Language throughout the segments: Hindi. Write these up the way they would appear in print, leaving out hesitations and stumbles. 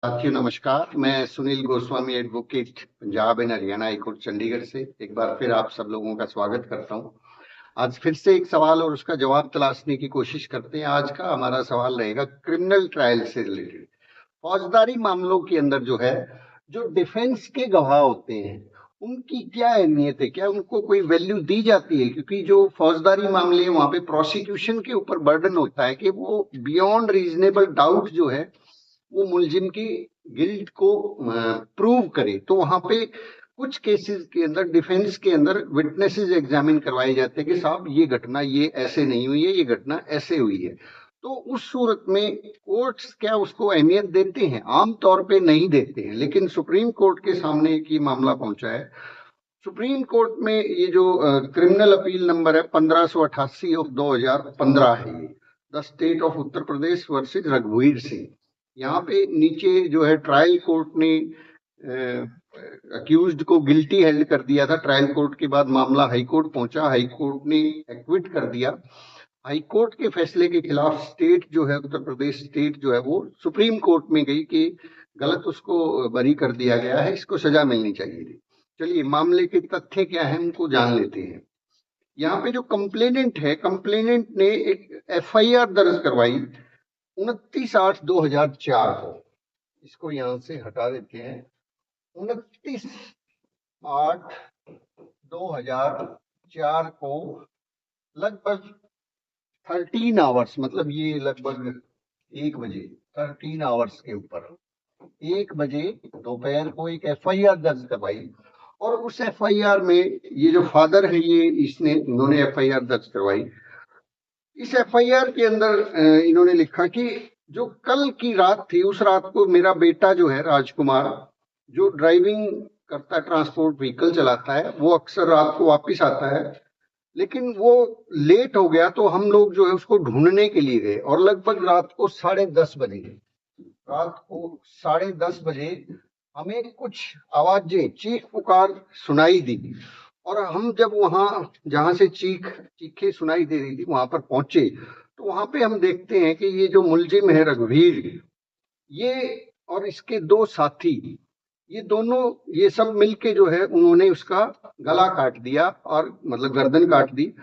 साथियों नमस्कार। मैं Sunil Goswami, advocate, Punjab and Haryana high court Chandigarh से एक बार फिर आप सब लोगों का स्वागत करता हूं। आज फिर से एक सवाल और उसका जवाब तलाशने की कोशिश करते हैं। आज का हमारा सवाल रहेगा क्रिमिनल ट्रायल से रिलेटेड। फौजदारी मामलों के अंदर जो है, जो डिफेंस के गवाह होते हैं उनकी क्या अहमियत है, क्या उनको कोई वैल्यू दी जाती है? क्योंकि जो फौजदारी मामले हैं वहां पे प्रोसिक्यूशन के ऊपर बर्डन होता है कि वो बियॉन्ड रीजनेबल डाउट जो है वो मुलजिम की गिल्ट को प्रूव करे। तो वहां पे कुछ केसेस के अंदर डिफेंस के अंदर विटनेसेस एग्जामिन करवाए जाते हैं कि साहब ये घटना ये ऐसे नहीं हुई है, ये घटना ऐसे हुई है। तो उस सूरत में कोर्ट्स क्या उसको अहमियत देते हैं? आमतौर पे नहीं देते हैं, लेकिन सुप्रीम कोर्ट के सामने एक ये मामला पहुंचा है। सुप्रीम कोर्ट में ये जो क्रिमिनल अपील नंबर है 1588 ऑफ 2015 है, ये the state of Uttar Pradesh versus रघुवीर सिंह। यहाँ पे नीचे जो है ट्रायल कोर्ट ने अक्यूज्ड को गिल्टी हेल्ड कर दिया था। ट्रायल कोर्ट के बाद मामला हाई कोर्ट पहुंचा, हाई कोर्ट ने एक्विट कर दिया। हाई कोर्ट के फैसले के खिलाफ स्टेट जो है, उत्तर प्रदेश स्टेट जो है, वो सुप्रीम कोर्ट में गई कि गलत उसको बरी कर दिया गया है, इसको सजा मिलनी चाहिए थी। चलिए मामले के तथ्य क्या है उनको जान लेते हैं। यहाँ पे जो कंप्लेनेंट है, कंप्लेनेंट ने एक एफआईआर दर्ज करवाई 29/8/2004 को। इसको यहाँ से हटा देते हैं। 29/8/2004 को लगभग 13 आवर्स, मतलब ये लगभग 1 बजे, 13 आवर्स के ऊपर 1 बजे दोपहर को एक एफआईआर दर्ज करवाई। और उस एफआईआर में ये जो फादर है, इन्होंने एफआईआर दर्ज करवाई। इस एफआईआर के अंदर इन्होंने लिखा कि जो कल की रात थी, उस रात को मेरा बेटा जो है राजकुमार, जो ड्राइविंग करता है, ट्रांसपोर्ट व्हीकल चलाता है, वो अक्सर रात को वापस आता है, लेकिन वो लेट हो गया तो हम लोग जो है उसको ढूंढने के लिए गए। और लगभग रात को 10:30 बजे हमें कुछ आवाजें, चीख पुकार सुनाई दी। और हम जब वहां जहां से चीखें सुनाई दे रही थी वहां पर पहुंचे, तो वहां पे हम देखते हैं कि ये जो मुलजिम है रघुवीर, ये और इसके दो साथी, ये दोनों, ये सब मिलके जो है उन्होंने उसका गला काट दिया, और मतलब गर्दन काट दी,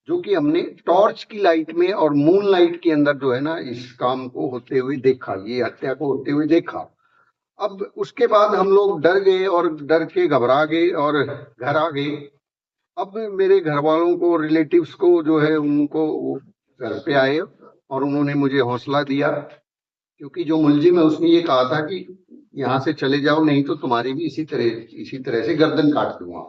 जो कि हमने टॉर्च की लाइट में और मून लाइट के अंदर जो है ना इस काम को होते हुए देखा, ये हत्या को होते हुए देखा। अब उसके बाद हम लोग डर गए और डर के घबरा गए और घर आ गए। अब मेरे घर वालों को, रिलेटिव्स को जो है उनको घर पे आए और उन्होंने मुझे हौसला दिया, क्योंकि जो मुलजिम है उसने ये कहा था कि यहाँ से चले जाओ, नहीं तो तुम्हारी भी इसी तरह से गर्दन काट दूंगा।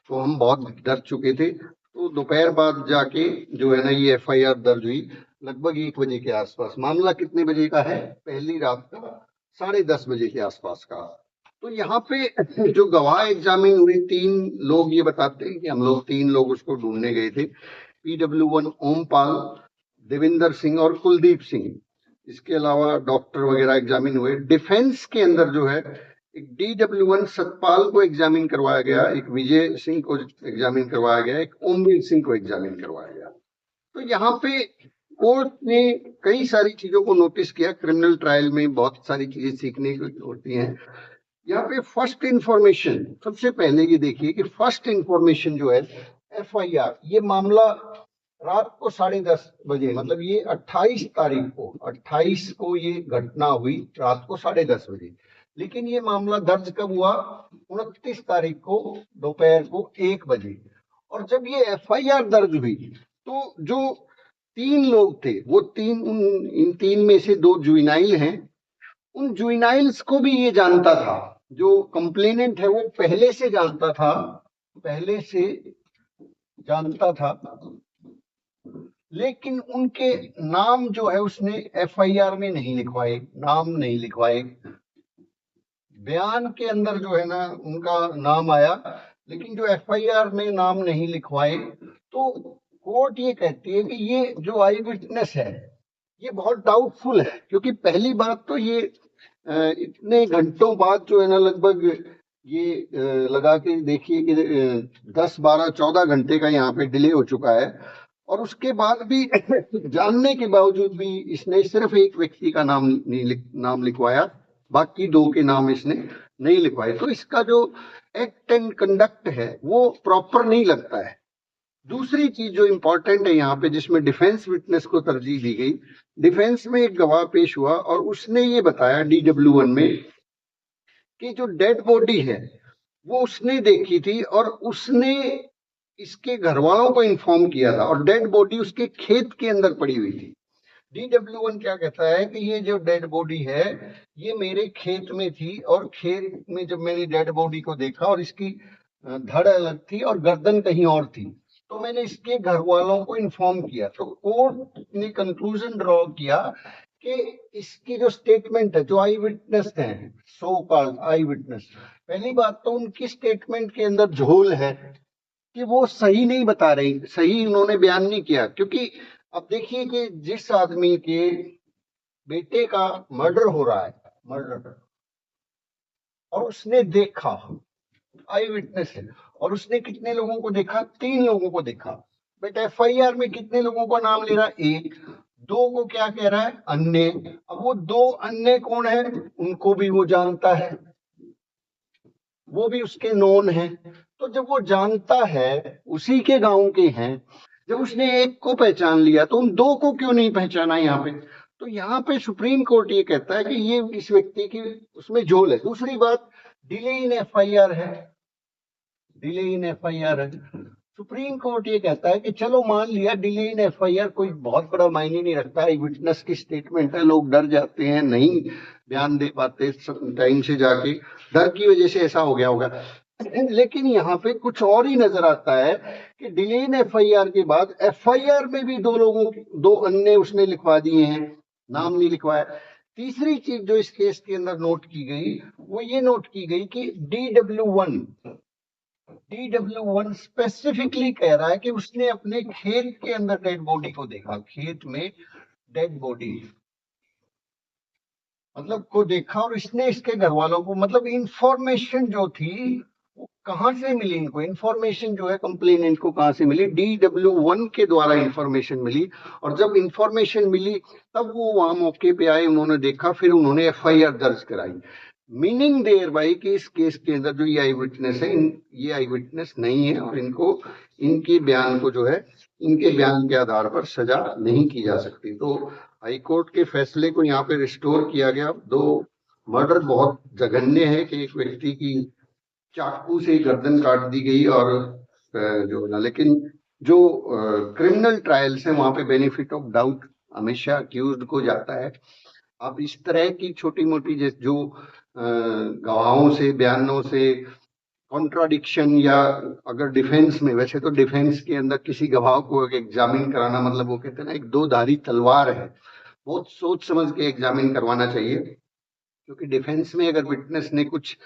तो हम बहुत डर चुके थे। तो दोपहर बाद जाके जो है ना ये एफआईआर दर्ज हुई लगभग 1 बजे के आसपास। मामला कितने बजे का है? पहली रात का 10:30 बजे के आसपास का। तो यहाँ पे जो गवाह एग्जामिन हुए 3 लोग ये बताते हैं कि हम लोग 3 लोग उसको ढूंढने गए थे। PW1 ओमपाल, देविंदर सिंह और कुलदीप सिंह। इसके अलावा डॉक्टर वगैरह एग्जामिन हुए। डिफेंस के अंदर जो है एक DW1 सतपाल को एग्जामिन करवाया गया, एक विजय सिंह को एग्जामिन करवाया गया, एक ओमवीर सिंह को एग्जामिन करवाया गया। तो यहाँ पे कोर्ट ने कई सारी चीजों को नोटिस किया। क्रिमिनल ट्रायल में बहुत सारी चीजें सीखने की होती हैं। यहाँ पे फर्स्ट इंफॉर्मेशन, सबसे पहले ये देखिए कि फर्स्ट इंफॉर्मेशन जो है एफआईआर, ये मामला रात को 10:30 बजे, मतलब ये 28 को ये घटना हुई रात को 10:30 बजे। लेकिन ये मामला दर्ज कब हुआ? 29 तारीख को दोपहर को 1 बजे। और जब ये एफआईआर दर्ज हुई तो जो 3 लोग थे, वो इन 3 में से 2 जुवेनाइल हैं। उन जुवेनाइल्स को भी ये जानता था, जो कंप्लेनेंट है वो पहले से जानता था, लेकिन उनके नाम जो है उसने एफआईआर में नहीं लिखवाए, नाम नहीं लिखवाए। बयान के अंदर जो है ना उनका नाम आया, लेकिन जो एफआईआर में नाम नहीं लिखवाए। तो कोर्ट ये कहती है कि ये जो आई विटनेस है ये बहुत डाउटफुल है, क्योंकि पहली बात तो ये इतने घंटों बाद जो है ना, लगभग ये लगा के देखिए कि 10, 12, 14 घंटे का यहाँ पे डिले हो चुका है। और उसके बाद भी जानने के बावजूद भी इसने सिर्फ एक व्यक्ति का नाम लिखवाया, बाकी 2 के नाम इसने नहीं लिखवाए। तो इसका जो एक्ट एंड कंडक्ट है वो प्रॉपर नहीं लगता है। दूसरी चीज जो इंपॉर्टेंट है यहाँ पे, जिसमें डिफेंस विटनेस को तरजीह दी गई, डिफेंस में एक गवाह पेश हुआ और उसने ये बताया DW1 में कि जो डेड बॉडी है वो उसने देखी थी और उसने इसके घर वालों को इन्फॉर्म किया था, और डेड बॉडी उसके खेत के अंदर पड़ी हुई थी। DW1 क्या कहता है कि ये जो डेड बॉडी है ये मेरे खेत में थी, और खेत में जब मैंने डेड बॉडी को देखा और इसकी धड़ अलग थी और गर्दन कहीं और थी, तो मैंने इसके घर वालों को इन्फॉर्म किया। तो कोर्ट ने कंक्लूजन ड्रॉ किया कि इसकी जो स्टेटमेंट है, जो आई विटनेस है, सो कॉल्ड आई विटनेस, पहली बात तो उनकी स्टेटमेंट के अंदर झोल है कि वो सही नहीं बता रही, सही उन्होंने बयान नहीं किया। क्योंकि अब देखिए कि जिस आदमी के बेटे का मर्डर हो रहा है, मर्डर, और उसने देखा, आई विटनेस है, और उसने कितने लोगों को देखा? 3 लोगों को देखा। बट FIR में कितने लोगों का नाम ले रहा है? 1। 2 को क्या कह रहा है? अन्य। अब वो 2 अन्य कौन है? उनको भी वो जानता है, वो भी उसके नोन है। तो जब वो जानता है, उसी के गांव के हैं, जब उसने 1 को पहचान लिया तो उन 2 को क्यों नहीं पहचाना यहाँ पे? तो यहाँ पे सुप्रीम कोर्ट ये कहता है कि ये इस व्यक्ति की उसमें झोल है। दूसरी बात, डिले इन FIR है, डिले इन FIR है। सुप्रीम कोर्ट ये कहता है कि चलो मान लिया डिले इन FIR कोई बहुत बड़ा मायने नहीं रखता है, विटनेस की स्टेटमेंट है, लोग डर जाते हैं, नहीं बयान दे पाते टाइम से जाके, डर की वजह से ऐसा हो गया होगा। लेकिन यहाँ पे कुछ और ही नजर आता है कि डिले इन FIR के बाद FIR में भी 2 अन्य उसने लिखवा दिए हैं, नाम नहीं लिखवाया। तीसरी चीज जो इस केस के अंदर नोट की गई, वो ये नोट की गई कि DW1 स्पेसिफिकली कह रहा है कि उसने अपने खेत के अंदर डेड बॉडी को देखा, खेत में डेड बॉडी मतलब को देखा, और इसने इसके घर वालों को, मतलब इंफॉर्मेशन जो थी वो कहां से मिली इनको? इंफॉर्मेशन जो है कंप्लेनेंट को कहां से मिली? DW1 के द्वारा इंफॉर्मेशन मिली, और जब इंफॉर्मेशन मिली तब वो वहां मौके पे आए, उन्होंने देखा, फिर उन्होंने FIR दर्ज कराई। मीनिंग देयर बाई कि इस केस के अंदर जो ये आई विटनेस है, ये आई विटनेस नहीं है, और इनको, इनके बयान को जो है, इनके बयान के आधार पर सजा नहीं की जा सकती। तो हाईकोर्ट के फैसले को यहाँ पे रिस्टोर किया गया। 2 मर्डर बहुत जघन्य है कि एक व्यक्ति की चाकू से गर्दन काट दी गई, और जो ना, लेकिन जो क्रिमिनल ट्रायल्स है वहां पे बेनिफिट ऑफ डाउट हमेशा अक्यूज्ड को जाता है। अब इस तरह की छोटी मोटी जो गवाहों से, बयानों से कॉन्ट्राडिक्शन, या अगर डिफेंस में, वैसे तो डिफेंस के अंदर किसी गवाह को एग्जामिन कराना, मतलब वो कहते हैं ना, एक 2 धारी तलवार है, बहुत सोच समझ के एग्जामिन करवाना चाहिए। क्योंकि डिफेंस में अगर विटनेस ने कुछ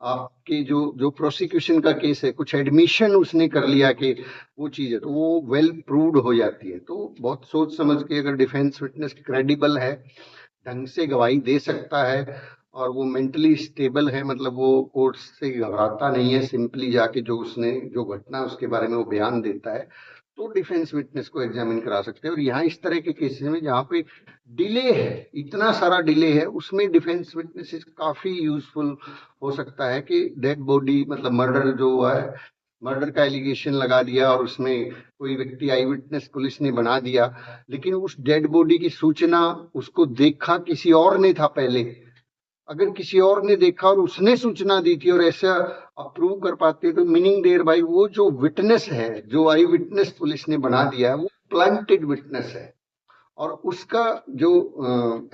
आपके जो जो प्रोसिक्यूशन का केस है, कुछ एडमिशन उसने कर लिया कि वो चीज है, तो वो वेल प्रूव्ड हो जाती है। तो बहुत सोच समझ के, अगर डिफेंस विटनेस क्रेडिबल है, ढंग से गवाही दे सकता है, और वो मेंटली स्टेबल है, मतलब वो कोर्ट से घबराता नहीं है, सिंपली जाके जो उसने जो घटना उसके बारे में वो बयान देता है, तो डिफेंस विटनेस को एग्जामिन करा सकते हैं। और यहाँ इस तरह के केसेस में जहाँ पे डिले है, इतना सारा डिले है, उसमें डिफेंस विटनेसेस काफी यूजफुल हो सकता है कि डेड बॉडी, मतलब मर्डर जो हुआ है, मर्डर का एलिगेशन लगा दिया और उसमें कोई व्यक्ति आई विटनेस पुलिस ने बना दिया, लेकिन उस डेड बॉडी की सूचना उसको देखा किसी और ने था पहले। अगर किसी और ने देखा और उसने सूचना दी थी और ऐसा अप्रूव कर पाते, तो मीनिंग देयर भाई वो जो विटनेस है, जो आई विटनेस पुलिस ने बना दिया है, वो प्लांटेड विटनेस है, और उसका जो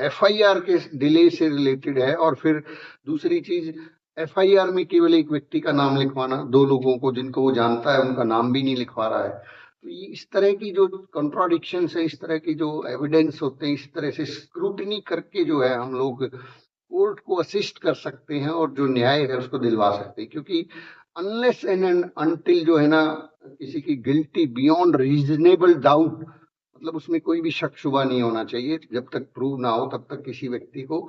FIR के डिले से रिलेटेड है। और फिर दूसरी चीज, FIR में केवल एक व्यक्ति का नाम लिखवाना, 2 लोगों को जिनको वो जानता है उनका नाम भी नहीं लिखवा रहा है। तो ये इस तरह की जो कॉन्ट्राडिक्शन है, इस तरह की जो एविडेंस होते हैं, इस तरह से स्क्रूटनी करके जो है हम लोग कोर्ट को असिस्ट कर सकते हैं और जो न्याय है उसको दिलवा सकते हैं। क्योंकि अनलेस एंड अनटिल जो है ना, किसी की गिल्टी बियॉन्ड रीजनेबल डाउट, मतलब उसमें कोई भी शक शुबा नहीं होना चाहिए, जब तक प्रूव ना हो तब तक किसी व्यक्ति को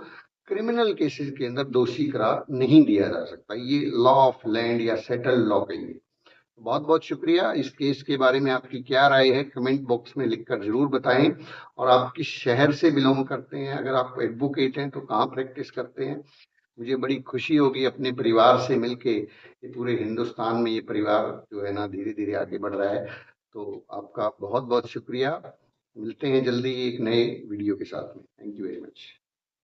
क्रिमिनल केसेस के अंदर दोषी करार नहीं दिया जा सकता। ये लॉ ऑफ लैंड या सेटल्ड लॉ कहिए। बहुत बहुत शुक्रिया। इस केस के बारे में आपकी क्या राय है, कमेंट बॉक्स में लिखकर जरूर बताएं। और आप किस शहर से बिलोंग करते हैं, अगर आप एडवोकेट हैं तो कहाँ प्रैक्टिस करते हैं। मुझे बड़ी खुशी होगी अपने परिवार से मिलके, ये पूरे हिंदुस्तान में ये परिवार जो है ना धीरे धीरे आगे बढ़ रहा है। तो आपका बहुत बहुत शुक्रिया। मिलते हैं जल्दी एक नए वीडियो के साथ में। Thank you very much.